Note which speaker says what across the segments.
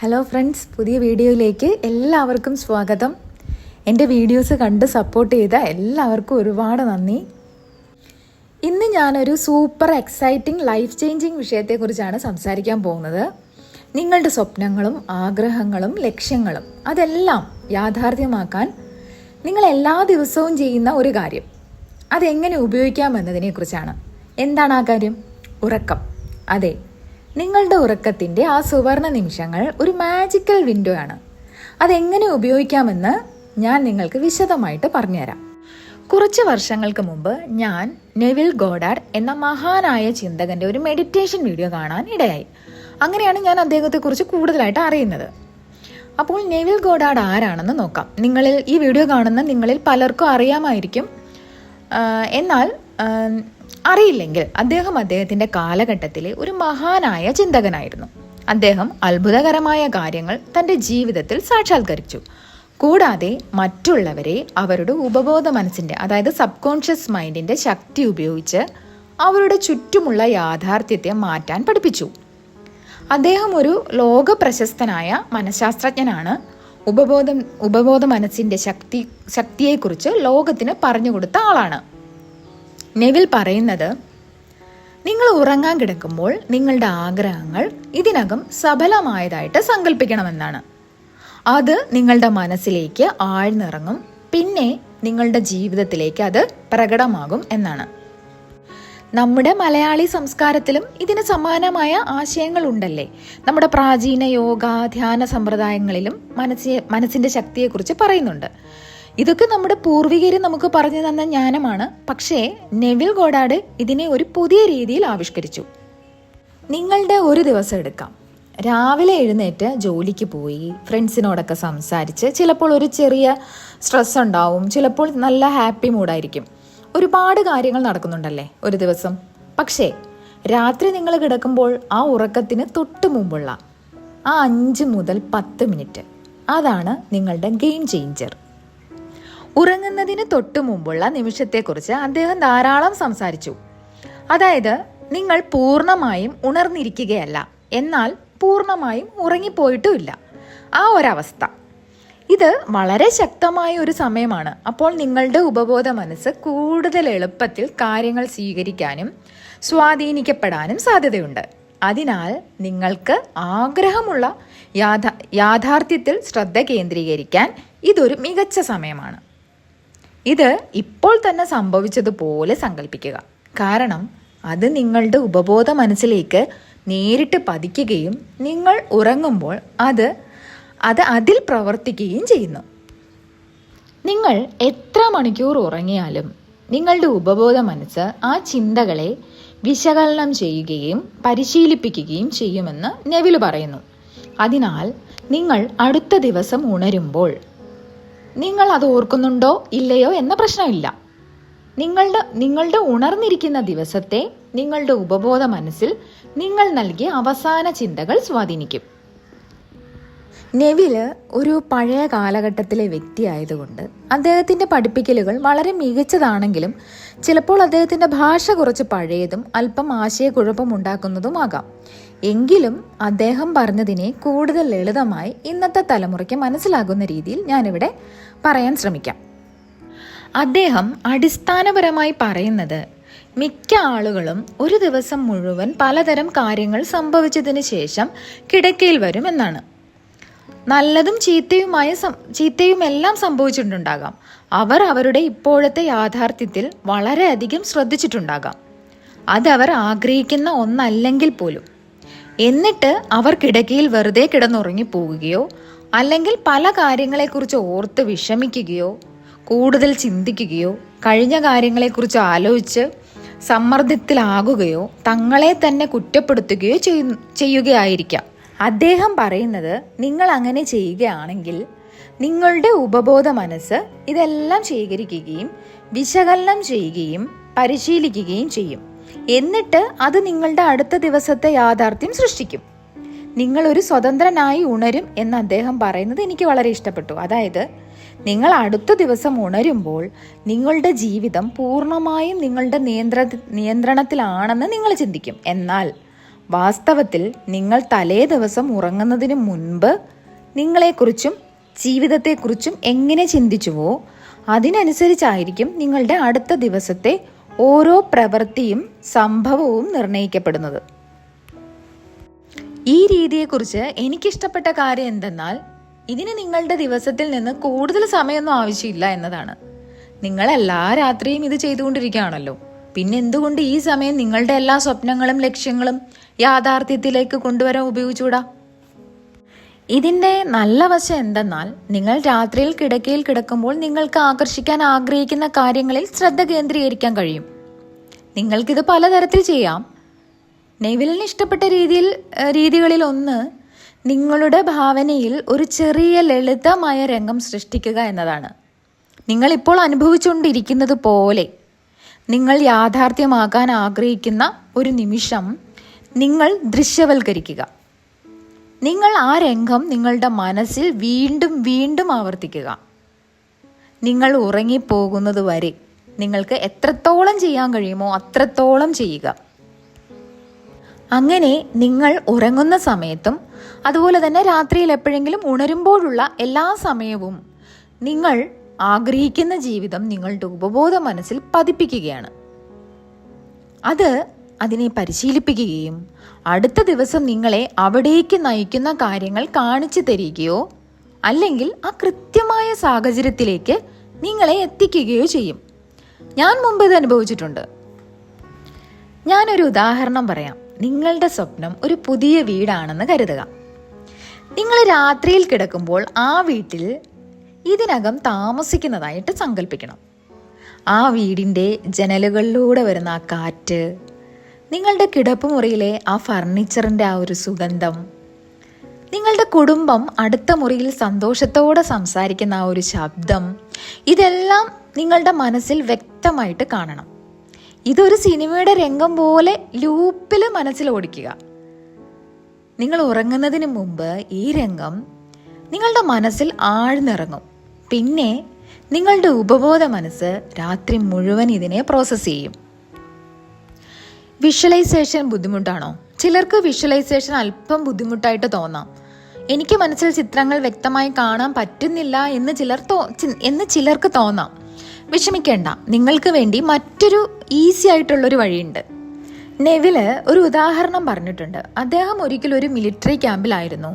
Speaker 1: Hello friends, പുതിയ വീഡിയോയിലേക്ക് എല്ലാവർക്കും സ്വാഗതം. എൻ്റെ വീഡിയോസ് കണ്ട് സപ്പോർട്ട് ചെയ്ത എല്ലാവർക്കും ഒരുപാട് നന്ദി. ഇന്ന് ഞാനൊരു സൂപ്പർ എക്സൈറ്റിംഗ് ലൈഫ് ചേഞ്ചിങ് വിഷയത്തെക്കുറിച്ചാണ് സംസാരിക്കാൻ പോകുന്നത്. നിങ്ങളുടെ സ്വപ്നങ്ങളും ആഗ്രഹങ്ങളും ലക്ഷ്യങ്ങളും അതെല്ലാം യാഥാർത്ഥ്യമാക്കാൻ നിങ്ങൾ എല്ലാ ദിവസവും ചെയ്യുന്ന ഒരു കാര്യം, അതെങ്ങനെ ഉപയോഗിക്കാമെന്നതിനെക്കുറിച്ചാണ്. എന്താണ് ആ കാര്യം? ഉറക്കം. അതെ, നിങ്ങളുടെ ഉറക്കത്തിൻ്റെ ആ സുവർണ നിമിഷങ്ങൾ ഒരു മാജിക്കൽ വിൻഡോ ആണ്. അതെങ്ങനെ ഉപയോഗിക്കാമെന്ന് ഞാൻ നിങ്ങൾക്ക് വിശദമായിട്ട് പറഞ്ഞുതരാം. കുറച്ച് വർഷങ്ങൾക്ക് മുമ്പ് ഞാൻ നെവിൽ ഗോഡാർഡ് എന്ന മഹാനായ ചിന്തകൻ്റെ ഒരു മെഡിറ്റേഷൻ വീഡിയോ കാണാൻ ഇടയായി. അങ്ങനെയാണ് ഞാൻ അദ്ദേഹത്തെക്കുറിച്ച് കൂടുതലായിട്ട് അറിയുന്നത്. അപ്പോൾ നെവിൽ ഗോഡാർഡ് ആരാണെന്ന് നോക്കാം. ഈ വീഡിയോ കാണുന്ന നിങ്ങളിൽ പലർക്കും അറിയാമായിരിക്കും. എന്നാൽ അറിയില്ലെങ്കിൽ അദ്ദേഹത്തിൻ്റെ കാലഘട്ടത്തിലെ ഒരു മഹാനായ ചിന്തകനായിരുന്നു. അദ്ദേഹം അത്ഭുതകരമായ കാര്യങ്ങൾ തൻ്റെ ജീവിതത്തിൽ സാക്ഷാത്കരിച്ചു. കൂടാതെ മറ്റുള്ളവരെ അവരുടെ ഉപബോധ മനസ്സിൻ്റെ, അതായത് സബ് കോൺഷ്യസ് മൈൻഡിൻ്റെ ശക്തി ഉപയോഗിച്ച് അവരുടെ ചുറ്റുമുള്ള യാഥാർത്ഥ്യത്തെ മാറ്റാൻ പഠിപ്പിച്ചു. അദ്ദേഹം ഒരു ലോക പ്രശസ്തനായ മനഃശാസ്ത്രജ്ഞനാണ്. ഉപബോധ മനസ്സിൻ്റെ ശക്തിയെക്കുറിച്ച് ലോകത്തിന് പറഞ്ഞുകൊടുത്ത ആളാണ്. നെവിൽ പറയുന്നത്, നിങ്ങൾ ഉറങ്ങാൻ കിടക്കുമ്പോൾ നിങ്ങളുടെ ആഗ്രഹങ്ങൾ ഇതിനകം സഫലമായതായിട്ട് സങ്കല്പിക്കണമെന്നാണ്. അത് നിങ്ങളുടെ മനസ്സിലേക്ക് ആഴ്ന്നിറങ്ങും, പിന്നെ നിങ്ങളുടെ ജീവിതത്തിലേക്ക് അത് പ്രകടമാകും എന്നാണ്. നമ്മുടെ മലയാളി സംസ്കാരത്തിലും ഇതിന് സമാനമായ ആശയങ്ങൾ ഉണ്ടല്ലേ. നമ്മുടെ പ്രാചീന യോഗ ധ്യാന സമ്പ്രദായങ്ങളിലും മനസ്സിന്റെ ശക്തിയെക്കുറിച്ച് പറയുന്നുണ്ട്. ഇതൊക്കെ നമ്മുടെ പൂർവികർ നമുക്ക് പറഞ്ഞു തന്ന ജ്ഞാനമാണ്. പക്ഷേ നെവിൽ ഗോഡാർഡ് ഇതിനെ ഒരു പുതിയ രീതിയിൽ ആവിഷ്കരിച്ചു. നിങ്ങളുടെ ഒരു ദിവസം എടുക്കാം. രാവിലെ എഴുന്നേറ്റ് ജോലിക്ക് പോയി ഫ്രണ്ട്സിനോടൊക്കെ സംസാരിച്ച്, ചിലപ്പോൾ ഒരു ചെറിയ സ്ട്രെസ് ഉണ്ടാവും, ചിലപ്പോൾ നല്ല ഹാപ്പി മൂഡായിരിക്കും. ഒരുപാട് കാര്യങ്ങൾ നടക്കുന്നുണ്ടല്ലേ ഒരു ദിവസം. പക്ഷേ രാത്രി നിങ്ങൾ കിടക്കുമ്പോൾ ആ ഉറക്കത്തിന് തൊട്ട് മുമ്പുള്ള ആ 5 മുതൽ 10 മിനിറ്റ്, അതാണ് നിങ്ങളുടെ ഗെയിം ചേഞ്ചർ. ഉറങ്ങുന്നതിന് തൊട്ടു മുമ്പുള്ള നിമിഷത്തെക്കുറിച്ച് അദ്ദേഹം ധാരാളം സംസാരിച്ചു. അതായത് നിങ്ങൾ പൂർണ്ണമായും ഉണർന്നിരിക്കുകയല്ല, എന്നാൽ പൂർണ്ണമായും ഉറങ്ങിപ്പോയിട്ടുമില്ല, ആ ഒരവസ്ഥ. ഇത് വളരെ ശക്തമായ ഒരു സമയമാണ്. അപ്പോൾ നിങ്ങളുടെ ഉപബോധ മനസ്സ് കൂടുതൽ എളുപ്പത്തിൽ കാര്യങ്ങൾ സ്വീകരിക്കാനും സ്വാധീനിക്കപ്പെടാനും സാധ്യതയുണ്ട്. അതിനാൽ നിങ്ങൾക്ക് ആഗ്രഹമുള്ള യാഥാർത്ഥ്യത്തിൽ ശ്രദ്ധ കേന്ദ്രീകരിക്കാൻ ഇതൊരു മികച്ച സമയമാണ്. ഇത് ഇപ്പോൾ തന്നെ സംഭവിച്ചതുപോലെ സങ്കല്പിക്കുക. കാരണം അത് നിങ്ങളുടെ ഉപബോധ മനസ്സിലേക്ക് നേരിട്ട് പതിക്കുകയും നിങ്ങൾ ഉറങ്ങുമ്പോൾ അത് അതിൽ പ്രവർത്തിക്കുകയും ചെയ്യുന്നു. നിങ്ങൾ എത്ര മണിക്കൂർ ഉറങ്ങിയാലും നിങ്ങളുടെ ഉപബോധ മനസ്സ് ആ ചിന്തകളെ വിശകലനം ചെയ്യുകയും പരിശീലിപ്പിക്കുകയും ചെയ്യുമെന്ന് നെവിൽ പറയുന്നു. അതിനാൽ നിങ്ങൾ അടുത്ത ദിവസം ഉണരുമ്പോൾ നിങ്ങൾ അത് ഓർക്കുന്നുണ്ടോ ഇല്ലയോ എന്ന പ്രശ്നമില്ല. നിങ്ങളുടെ ഉണർന്നിരിക്കുന്ന ദിവസത്തെ നിങ്ങളുടെ ഉപബോധ മനസ്സിൽ നിങ്ങൾ നൽകിയ അവസാന ചിന്തകൾ സ്വാധീനിക്കും. നെവില് ഒരു പഴയ കാലഘട്ടത്തിലെ വ്യക്തിയായതുകൊണ്ട് അദ്ദേഹത്തിൻ്റെ പഠിപ്പിക്കലുകൾ വളരെ മികച്ചതാണെങ്കിലും ചിലപ്പോൾ അദ്ദേഹത്തിൻ്റെ ഭാഷ കുറച്ച് പഴയതും അല്പം ആശയക്കുഴപ്പം ഉണ്ടാക്കുന്നതുമാകാം. എങ്കിലും അദ്ദേഹം പറഞ്ഞതിനെ കൂടുതൽ ലളിതമായി ഇന്നത്തെ തലമുറയ്ക്ക് മനസ്സിലാകുന്ന രീതിയിൽ ഞാനിവിടെ പറയാൻ ശ്രമിക്കാം. അദ്ദേഹം അടിസ്ഥാനപരമായി പറയുന്നത്, മിക്ക ആളുകളും ഒരു ദിവസം മുഴുവൻ പലതരം കാര്യങ്ങൾ സംഭവിച്ചതിന് ശേഷം കിടക്കയിൽ വരും എന്നാണ്. നല്ലതും ചീത്തയുമെല്ലാം സംഭവിച്ചിട്ടുണ്ടാകാം. അവർ അവരുടെ ഇപ്പോഴത്തെ യാഥാർത്ഥ്യത്തിൽ വളരെയധികം ശ്രദ്ധിച്ചിട്ടുണ്ടാകാം. അതവർ ആഗ്രഹിക്കുന്ന ഒന്നല്ലെങ്കിൽ പോലും. എന്നിട്ട് അവർ കിടക്കയിൽ വെറുതെ കിടന്നുറങ്ങി പോവുകയോ അല്ലെങ്കിൽ പല കാര്യങ്ങളെക്കുറിച്ച് ഓർത്ത് വിഷമിക്കുകയോ കൂടുതൽ ചിന്തിക്കുകയോ കഴിഞ്ഞ കാര്യങ്ങളെക്കുറിച്ച് ആലോചിച്ച് സമ്മർദ്ദത്തിലാകുകയോ തങ്ങളെ തന്നെ കുറ്റപ്പെടുത്തുകയോ ചെയ്യുകയായിരിക്കാം. അദ്ദേഹം പറയുന്നത്, നിങ്ങൾ അങ്ങനെ ചെയ്യുകയാണെങ്കിൽ നിങ്ങളുടെ ഉപബോധ മനസ്സ് ഇതെല്ലാം ശേഖരിക്കുകയും വിശകലനം ചെയ്യുകയും പരിശീലിക്കുകയും ചെയ്യും. എന്നിട്ട് അത് നിങ്ങളുടെ അടുത്ത ദിവസത്തെ യാഥാർത്ഥ്യം സൃഷ്ടിക്കും. നിങ്ങളൊരു സ്വതന്ത്രനായി ഉണരും എന്ന് അദ്ദേഹം പറയുന്നത് എനിക്ക് വളരെ ഇഷ്ടപ്പെട്ടു. അതായത് നിങ്ങൾ അടുത്ത ദിവസം ഉണരുമ്പോൾ നിങ്ങളുടെ ജീവിതം പൂർണ്ണമായും നിങ്ങളുടെ നിയന്ത്രണത്തിലാണെന്ന് നിങ്ങൾ ചിന്തിക്കും. എന്നാൽ വാസ്തവത്തിൽ നിങ്ങൾ തലേ ദിവസം ഉറങ്ങുന്നതിന് മുൻപ് നിങ്ങളെക്കുറിച്ചും ജീവിതത്തെക്കുറിച്ചും എങ്ങനെ ചിന്തിച്ചുവോ അതിനനുസരിച്ചായിരിക്കും നിങ്ങളുടെ അടുത്ത ദിവസത്തെ ഓരോ പ്രവൃത്തിയും സംഭവവും നിർണ്ണയിക്കപ്പെടുന്നത്. ഈ രീതിയെക്കുറിച്ച് എനിക്കിഷ്ടപ്പെട്ട കാര്യം എന്തെന്നാൽ ഇതിന് നിങ്ങളുടെ ദിവസത്തിൽ നിന്ന് കൂടുതൽ സമയമൊന്നും ആവശ്യമില്ല എന്നതാണ്. നിങ്ങൾ എല്ലാ രാത്രിയും ഇത് ചെയ്തുകൊണ്ടിരിക്കുകയാണല്ലോ, പിന്നെ എന്തുകൊണ്ട് ഈ സമയം നിങ്ങളുടെ എല്ലാ സ്വപ്നങ്ങളും ലക്ഷ്യങ്ങളും യാഥാർത്ഥ്യത്തിലേക്ക് കൊണ്ടുവരാൻ ഉപയോഗിച്ചുകൂടാ? ഇതിൻ്റെ നല്ല വശം എന്തെന്നാൽ നിങ്ങൾ രാത്രിയിൽ കിടക്കയിൽ കിടക്കുമ്പോൾ നിങ്ങൾക്ക് ആകർഷിക്കാൻ ആഗ്രഹിക്കുന്ന കാര്യങ്ങളിൽ ശ്രദ്ധ കേന്ദ്രീകരിക്കാൻ കഴിയും. നിങ്ങൾക്കിത് പലതരത്തിൽ ചെയ്യാം. നെവിലിന് ഇഷ്ടപ്പെട്ട രീതികളിൽ ഒന്ന് നിങ്ങളുടെ ഭാവനയിൽ ഒരു ചെറിയ ലളിതമായ രംഗം സൃഷ്ടിക്കുക എന്നതാണ്. നിങ്ങളിപ്പോൾ അനുഭവിച്ചുകൊണ്ടിരിക്കുന്നത് പോലെ നിങ്ങൾ യാഥാർത്ഥ്യമാക്കാൻ ആഗ്രഹിക്കുന്ന ഒരു നിമിഷം നിങ്ങൾ ദൃശ്യവൽക്കരിക്കുക. നിങ്ങൾ ആ രംഗം നിങ്ങളുടെ മനസ്സിൽ വീണ്ടും വീണ്ടും ആവർത്തിക്കുക. നിങ്ങൾ ഉറങ്ങിപ്പോകുന്നത് വരെ നിങ്ങൾക്ക് എത്രത്തോളം ചെയ്യാൻ കഴിയുമോ അത്രത്തോളം ചെയ്യുക. അങ്ങനെ നിങ്ങൾ ഉറങ്ങുന്ന സമയത്തും അതുപോലെ തന്നെ രാത്രിയിൽ എപ്പോഴെങ്കിലും ഉണരുമ്പോഴുള്ള എല്ലാ സമയവും നിങ്ങൾ ആഗ്രഹിക്കുന്ന ജീവിതം നിങ്ങളുടെ ഉപബോധ മനസ്സിൽ പതിപ്പിക്കുകയാണ്. അതിനെ പരിശീലിപ്പിക്കുകയും അടുത്ത ദിവസം നിങ്ങളെ അവിടേക്ക് നയിക്കുന്ന കാര്യങ്ങൾ കാണിച്ചു തരികയോ അല്ലെങ്കിൽ ആ കൃത്യമായ സാഹചര്യത്തിലേക്ക് നിങ്ങളെ എത്തിക്കുകയോ ചെയ്യും. ഞാൻ മുമ്പ് ഇത് അനുഭവിച്ചിട്ടുണ്ട്. ഞാനൊരു ഉദാഹരണം പറയാം. നിങ്ങളുടെ സ്വപ്നം ഒരു പുതിയ വീടാണെന്ന് കരുതുക. നിങ്ങൾ രാത്രിയിൽ കിടക്കുമ്പോൾ ആ വീട്ടിൽ ഇതിനകം താമസിക്കുന്നതായിട്ട് സങ്കല്പിക്കണം. ആ വീടിൻ്റെ ജനലുകളിലൂടെ വരുന്ന ആ കാറ്റ്, നിങ്ങളുടെ കിടപ്പുമുറിയിലെ ആ ഫർണിച്ചറിൻ്റെ ആ ഒരു സുഗന്ധം, നിങ്ങളുടെ കുടുംബം അടുത്ത മുറിയിൽ സന്തോഷത്തോടെ സംസാരിക്കുന്ന ആ ഒരു ശബ്ദം, ഇതെല്ലാം നിങ്ങളുടെ മനസ്സിൽ വ്യക്തമായിട്ട് കാണണം. ഇതൊരു സിനിമയുടെ രംഗം പോലെ ലൂപ്പിൽ മനസ്സിൽ ഓടിക്കുക. നിങ്ങൾ ഉറങ്ങുന്നതിന് മുമ്പ് ഈ രംഗം നിങ്ങളുടെ മനസ്സിൽ ആഴ്ന്നിറങ്ങും. പിന്നെ നിങ്ങളുടെ ഉപബോധ മനസ്സ് രാത്രി മുഴുവൻ ഇതിനെ പ്രോസസ്സ് ചെയ്യും. വിഷ്വലൈസേഷൻ ബുദ്ധിമുട്ടാണോ? ചിലർക്ക് വിഷ്വലൈസേഷൻ അല്പം ബുദ്ധിമുട്ടായിട്ട് തോന്നാം. എനിക്ക് മനസ്സിൽ ചിത്രങ്ങൾ വ്യക്തമായി കാണാൻ പറ്റുന്നില്ല എന്ന് ചിലർക്ക് തോന്നാം. വിഷമിക്കേണ്ട, നിങ്ങൾക്ക് വേണ്ടി മറ്റൊരു ഈസി ആയിട്ടുള്ളൊരു വഴിയുണ്ട്. നെവില് ഒരു ഉദാഹരണം പറഞ്ഞിട്ടുണ്ട്. അദ്ദേഹം ഒരിക്കലും ഒരു മിലിറ്ററി ക്യാമ്പിലായിരുന്നു.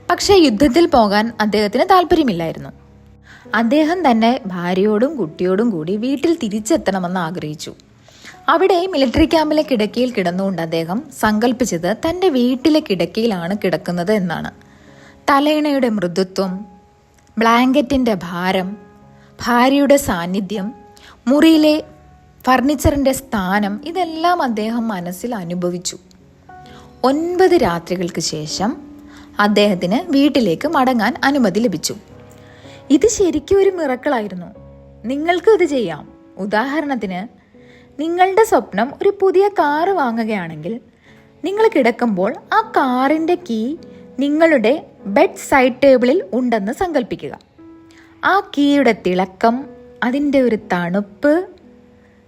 Speaker 1: പക്ഷേ യുദ്ധത്തിൽ പോകാൻ അദ്ദേഹത്തിന് താല്പര്യമില്ലായിരുന്നു. അദ്ദേഹം തന്നെ ഭാര്യയോടും കുട്ടിയോടും കൂടി വീട്ടിൽ തിരിച്ചെത്തണമെന്ന് ആഗ്രഹിച്ചു. അവിടെ മിലിറ്ററി ക്യാമ്പിലെ കിടക്കയിൽ കിടന്നുകൊണ്ട് അദ്ദേഹം സങ്കല്പിച്ചത് തൻ്റെ വീട്ടിലെ കിടക്കയിലാണ് കിടക്കുന്നത് എന്നാണ്. തലയിണയുടെ മൃദുത്വം, ബ്ലാങ്കറ്റിൻ്റെ ഭാരം, ഭാര്യയുടെ സാന്നിധ്യം, മുറിയിലെ ഫർണിച്ചറിൻ്റെ സ്ഥാനം, ഇതെല്ലാം അദ്ദേഹം മനസ്സിൽ അനുഭവിച്ചു. 9 രാത്രികൾക്ക് ശേഷം അദ്ദേഹത്തിന് വീട്ടിലേക്ക് മടങ്ങാൻ അനുമതി ലഭിച്ചു. ഇത് ശരിക്കും ഒരു മിറക്കിളായിരുന്നു. നിങ്ങൾക്കും ഇത് ചെയ്യാം. ഉദാഹരണത്തിന്, നിങ്ങളുടെ സ്വപ്നം ഒരു പുതിയ കാറ് വാങ്ങുകയാണെങ്കിൽ നിങ്ങൾ കിടക്കുമ്പോൾ ആ കാറിൻ്റെ കീ നിങ്ങളുടെ ബെഡ് സൈഡ് ടേബിളിൽ ഉണ്ടെന്ന് സങ്കല്പിക്കുക. ആ കീയുടെ തിളക്കം, അതിൻ്റെ ഒരു തണുപ്പ്,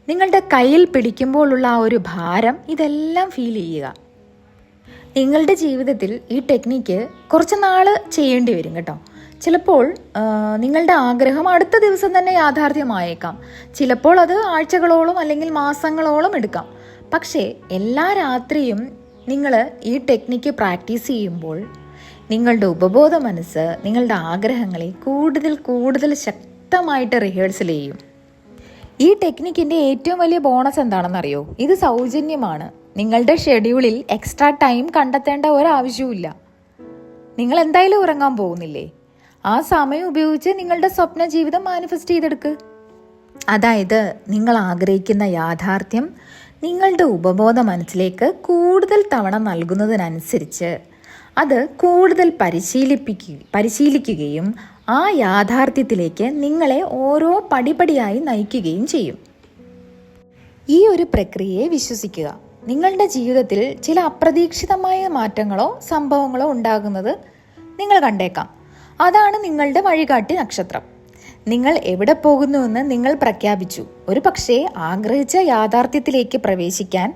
Speaker 1: നിങ്ങളുടെ കയ്യിൽ പിടിക്കുമ്പോഴുള്ള ആ ഒരു ഭാരം, ഇതെല്ലാം ഫീൽ ചെയ്യുക. നിങ്ങളുടെ ജീവിതത്തിൽ ഈ ടെക്നിക്ക് കുറച്ച് നാൾ ചെയ്യേണ്ടി വരും കേട്ടോ. ചിലപ്പോൾ നിങ്ങളുടെ ആഗ്രഹം അടുത്ത ദിവസം തന്നെ യാഥാർത്ഥ്യമായേക്കാം. ചിലപ്പോൾ അത് ആഴ്ചകളോളം അല്ലെങ്കിൽ മാസങ്ങളോളം എടുക്കാം. പക്ഷേ എല്ലാ രാത്രിയും നിങ്ങൾ ഈ ടെക്നിക്ക് പ്രാക്ടീസ് ചെയ്യുമ്പോൾ നിങ്ങളുടെ ഉപബോധ മനസ്സ് നിങ്ങളുടെ ആഗ്രഹങ്ങളെ കൂടുതൽ ശക്തമായിട്ട് റിഹേഴ്സൽ ചെയ്യും. ഈ ടെക്നിക്കിൻ്റെ ഏറ്റവും വലിയ ബോണസ് എന്താണെന്നറിയോ? ഇത് സൗജന്യമാണ്. നിങ്ങളുടെ ഷെഡ്യൂളിൽ എക്സ്ട്രാ ടൈം കണ്ടെത്തേണ്ട ഒരാവശ്യവുമില്ല. നിങ്ങൾ എന്തായാലും ഉറങ്ങാൻ പോകുന്നില്ലേ? ആ സമയം ഉപയോഗിച്ച് നിങ്ങളുടെ സ്വപ്ന ജീവിതം മാനിഫെസ്റ്റ് ചെയ്തെടുക്ക്. അതായത് നിങ്ങൾ ആഗ്രഹിക്കുന്ന യാഥാർത്ഥ്യം നിങ്ങളുടെ ഉപബോധ മനസ്സിലേക്ക് കൂടുതൽ തവണ നൽകുന്നതിനനുസരിച്ച് അത് കൂടുതൽ പരിശീലിക്കുകയും ആ യാഥാർത്ഥ്യത്തിലേക്ക് നിങ്ങളെ ഓരോ പടിപടിയായി നയിക്കുകയും ചെയ്യും. ഈ ഒരു പ്രക്രിയയെ വിശ്വസിക്കുക. നിങ്ങളുടെ ജീവിതത്തിൽ ചില അപ്രതീക്ഷിതമായ മാറ്റങ്ങളോ സംഭവങ്ങളോ ഉണ്ടാകുന്നത് നിങ്ങൾ കണ്ടേക്കാം. അതാണ് നിങ്ങളുടെ വഴികാട്ടി നക്ഷത്രം. നിങ്ങൾ എവിടെ പോകുന്നുവെന്ന് നിങ്ങൾ പ്രഖ്യാപിച്ചു. ഒരു പക്ഷേ ആഗ്രഹിച്ച യാഥാർത്ഥ്യത്തിലേക്ക് പ്രവേശിക്കാൻ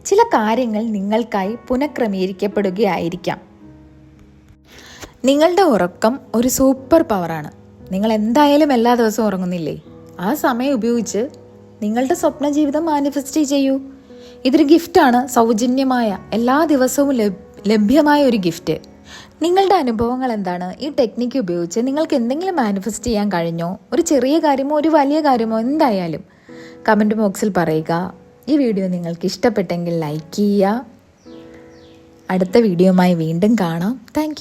Speaker 1: ചില കാര്യങ്ങൾ നിങ്ങൾക്കായി പുനഃക്രമീകരിക്കപ്പെടുകയായിരിക്കാം. നിങ്ങളുടെ ഉറക്കം ഒരു സൂപ്പർ പവറാണ്. നിങ്ങൾ എന്തായാലും എല്ലാ ദിവസവും ഉറങ്ങുന്നില്ലേ? ആ സമയം ഉപയോഗിച്ച് നിങ്ങളുടെ സ്വപ്ന ജീവിതം മാനിഫെസ്റ്റ് ചെയ്യൂ. ഇതൊരു ഗിഫ്റ്റാണ്, സൗജന്യമായ, എല്ലാ ദിവസവും ലഭ്യമായ ഒരു ഗിഫ്റ്റ്. നിങ്ങളുടെ അനുഭവങ്ങൾ എന്താണ്? ഈ ടെക്നിക്ക് ഉപയോഗിച്ച് നിങ്ങൾക്ക് എന്തെങ്കിലും മാനിഫെസ്റ്റ് ചെയ്യാൻ കഴിഞ്ഞോ? ഒരു ചെറിയ കാര്യമോ ഒരു വലിയ കാര്യമോ എന്തായാലും കമൻറ്റ് ബോക്സിൽ പറയുക. ഈ വീഡിയോ നിങ്ങൾക്ക് ഇഷ്ടപ്പെട്ടെങ്കിൽ ലൈക്ക് ചെയ്യുക. അടുത്ത വീഡിയോയുമായി വീണ്ടും കാണാം. താങ്ക്